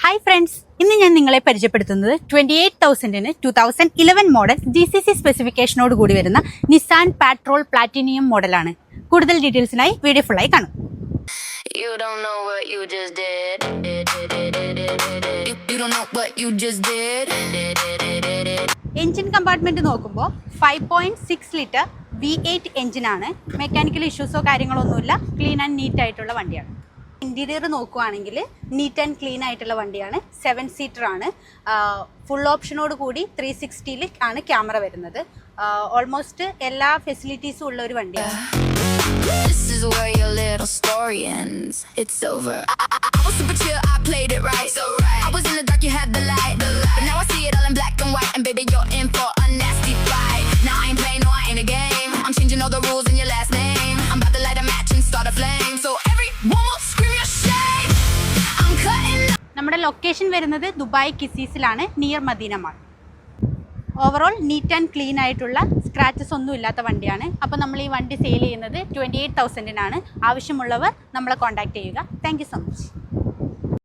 Hi friends, ഇന്ന് ഞാൻ നിങ്ങളെ പരിചയപ്പെടുത്തുന്നത് 28,000-ന് 2011 മോഡൽ GCC സ്പെസിഫിക്കേഷനോട് കൂടി വരുന്ന നിസാൻ പാട്രോൾ പ്ലാറ്റിനിയം മോഡലാണ്. കൂടുതൽ ഡീറ്റെയിൽസിനായി വീഡിയോ ഫുള്ളായി കാണും. എഞ്ചിൻ കമ്പാർട്ട്മെന്റ് നോക്കുമ്പോൾ 5.6 ലിറ്റർ V8 എഞ്ചിനാണ്. മെക്കാനിക്കൽ ഇഷ്യൂസോ കാര്യങ്ങളൊന്നുമില്ല. ക്ലീൻ ആൻഡ് നീറ്റ് ആയിട്ടുള്ള വണ്ടിയാണ്. ഇൻറ്റീരിയർ നോക്കുകയാണെങ്കിൽ നീറ്റ് ആൻഡ് ക്ലീൻ ആയിട്ടുള്ള വണ്ടിയാണ്. 7 സീറ്റർ ആണ്. ഫുൾ ഓപ്ഷനോട് കൂടി 360 ആണ് ക്യാമറ വരുന്നത്. ഓൾമോസ്റ്റ് എല്ലാ ഫെസിലിറ്റീസും ഉള്ള ഒരു വണ്ടിയാണ്. This is where your little story ends. It's over. I was super chill, I played it right. So right. I was in the dark, you had the light. But now I see it all in black and white. And baby, you're in for a nasty fight. Now I ain't playing, no, I ain't a game. I'm changing all the rules in your last name. I'm about to light a match and start a flame. So everyone will scream your shame. I'm cutting. നമ്മുടെ location വരുന്നത് Dubai കിസീസിലാണ്, near Madina mall. Overall neat and clean ആയിട്ടുള്ള scratches ഒന്നും ഇല്ലാത്ത വണ്ടിയാണ്. അപ്പോൾ നമ്മൾ ഈ വണ്ടി സെയിൽ ചെയ്യുന്നത് 28,000-നാണ്. ആവശ്യമുള്ളവർ നമ്മളെ കോൺടാക്ട് ചെയ്യുക. Thank you so much.